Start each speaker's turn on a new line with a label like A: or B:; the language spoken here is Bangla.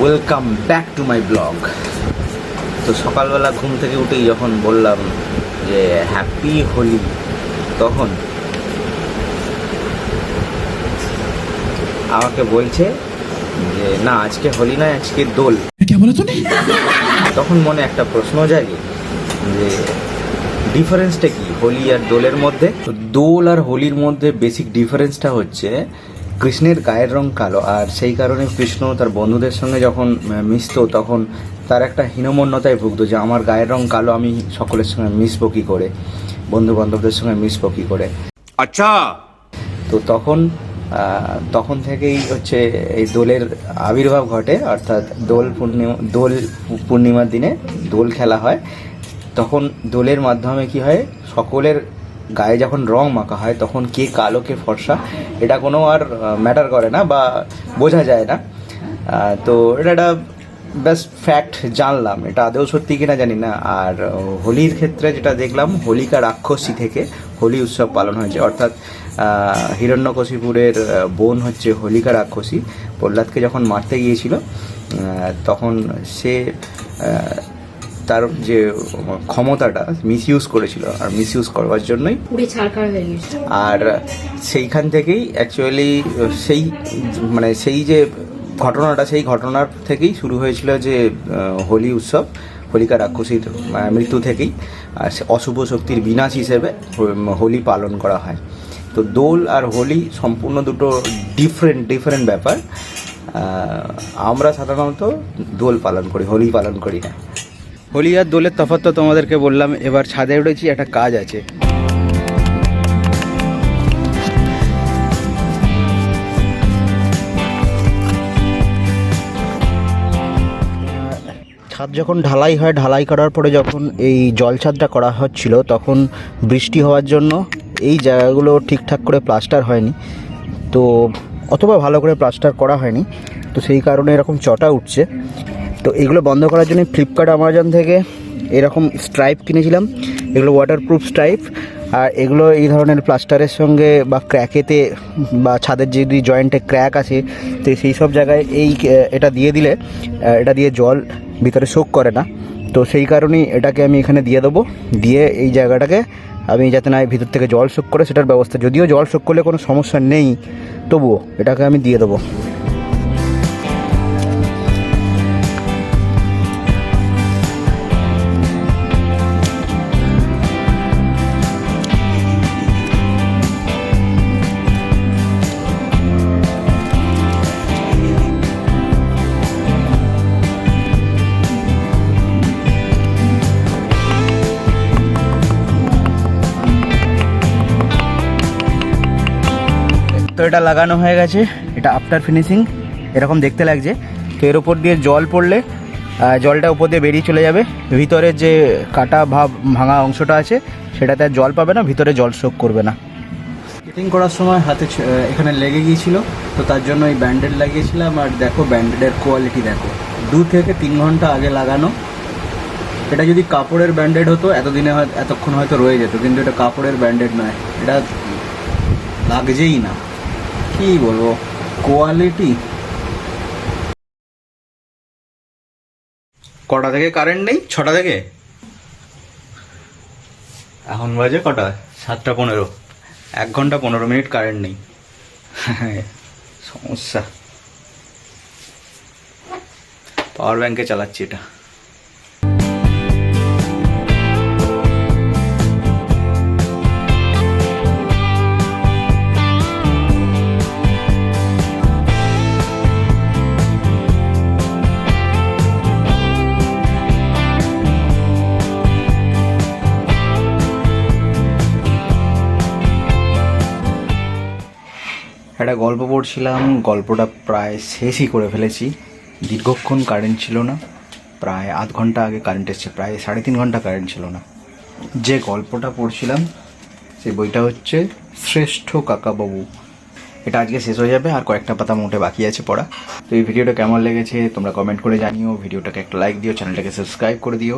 A: Welcome back to my blog. তো সকালবেলা ঘুম থেকে উঠেই যখন বললাম যে হ্যাপি হোলি, তখন আমাকে বলছে যে না, আজকে হোলি নয়, আজকে দোল। তখন মনে একটা প্রশ্ন জাগে যে ডিফারেন্সটা কি হোলি আর দোলের মধ্যে। তো দোল আর হোলির মধ্যে বেসিক ডিফারেন্সটা হচ্ছে কৃষ্ণের গায়ের রং কালো, আর সেই কারণে কৃষ্ণ তার বন্ধুদের সঙ্গে যখন মিশতো তখন তার একটা হীনমন্যতায় ভুগতো যে আমার গায়ের রং কালো, আমি সকলের সঙ্গে মিশবো কী করে, বন্ধু বান্ধবদের সঙ্গে মিশবো কী করে।
B: আচ্ছা,
A: তো তখন থেকেই হচ্ছে এই দোলের আবির্ভাব ঘটে, অর্থাৎ দোল পূর্ণিমার দিনে দোল খেলা হয়। তখন দোলের মাধ্যমে কি হয়, সকলের গায়ে যখন রং মাখা হয় তখন কে কালো কে ফর্সা এটা কোনো আর ম্যাটার করে না বা বোঝা যায় না। তো এটা একটা বেস্ট ফ্যাক্ট জানলাম, এটা আদৌ সত্যি কিনা জানি না। আর হোলির ক্ষেত্রে যেটা দেখলাম, হোলিকা রাক্ষসী থেকে হোলি উৎসব পালন হয়েছে, অর্থাৎ হিরণ্যকশিপুরের বোন হচ্ছে হোলিকা রাক্ষসী। প্রহ্লাদকে যখন মারতে গিয়েছিল তখন সে তার যে ক্ষমতাটা মিসইউজ করেছিল, আর মিসইউজ করবার জন্যই আর সেইখান থেকেই অ্যাকচুয়ালি সেই যে ঘটনাটা, সেই ঘটনার থেকেই শুরু হয়েছিল যে হোলি উৎসব, হোলিকা রাক্ষসীর মৃত্যু থেকেই। আর অশুভ শক্তির বিনাশ হিসেবে হোলি পালন করা হয়। তো দোল আর হোলি সম্পূর্ণ দুটো ডিফারেন্ট ব্যাপার। আমরা সাধারণত দোল পালন করি, হোলি পালন করি না। হোলি আর দোলের তফাৎ তো তোমাদেরকে বললাম। এবার ছাদে উঠেছি, একটা কাজ আছে। ছাদ যখন ঢালাই হয়, ঢালাই করার পরে যখন এই জল ছাদটা করা হচ্ছিল তখন বৃষ্টি হওয়ার জন্য এই জায়গাগুলো ঠিকঠাক করে প্লাস্টার হয়নি, তো অথবা ভালো করে প্লাস্টার করা হয়নি, তো সেই কারণে এরকম চটা উঠছে। তো এগুলো বন্ধ করার জন্য ফ্লিপকার্ট আমাজন থেকে এরকম স্ট্রাইপ কিনেছিলাম। এগুলো ওয়াটারপ্রুফ স্ট্রাইপ, আর এগুলো এই ধরনের প্লাস্টারের সঙ্গে বা ক্র্যাকেতে বা ছাদের যদি জয়েন্টে ক্র্যাক আছে তো সেই সব জায়গায় এটা দিয়ে দিলে এটা দিয়ে জল ভিতরে শোক করে না। তো সেই কারণেই এটাকে আমি এখানে দিয়ে দেবো, দিয়ে এই জায়গাটাকে আমি যাতে না ভিতর থেকে জল শোক করে সেটার ব্যবস্থা, যদিও জল শোক করলে কোনো সমস্যা নেই, তবুও এটাকে আমি দিয়ে দেবো। তো এটা লাগানো হয়ে গেছে, এটা আফটার ফিনিশিং এরকম দেখতে লাগছে। তো এর উপর দিয়ে জল পড়লে জলটা উপর দিয়ে বেরিয়ে চলে যাবে, ভিতরে যে কাটা ভাঙা অংশটা আছে সেটাতে আর জল পাবে না, ভিতরে জল শোক করবে না। ফিটিং করার সময় হাতে এখানে লেগে গিয়েছিল, তো তার জন্য এই ব্যান্ডেড লাগিয়েছিলাম। আর দেখো ব্যান্ডেডের কোয়ালিটি দেখো, 2 থেকে 3 ঘন্টা আগে লাগানো। এটা যদি কাপড়ের ব্যান্ডেড হতো এতক্ষণ হয়তো রয়ে যেত, কিন্তু এটা কাপড়ের ব্যান্ডেড নয়, এটা লাগছেই না, কি বলবো কোয়ালিটি। কটা থেকে কারেন্ট নেই? 6টা থেকে। এখন বাজে কটা? 7:15। 1 ঘন্টা 15 মিনিট কারেন্ট নেই। সমস্যা। পাওয়ার ব্যাংকে চালাচ্ছি এটা। একটা গল্প পড়ছিলাম, গল্পটা প্রায় শেষই করে ফেলেছি। দীর্ঘক্ষণ কারেন্ট ছিল না, প্রায় আধ ঘন্টা আগে কারেন্ট এসেছে, প্রায় 3.5 ঘন্টা কারেন্ট ছিল না। যে গল্পটা পড়ছিলাম সেই বইটা হচ্ছে শ্রেষ্ঠ কাকাবাবু। এটা আজকে শেষ হয়ে যাবে, আর কয়েকটা পাতা মোটে বাকি আছে পড়া। তো এই ভিডিওটা কেমন লেগেছে তোমরা কমেন্ট করে জানিও, ভিডিওটাকে একটা লাইক দিও, চ্যানেলটাকে সাবস্ক্রাইব করে দিও।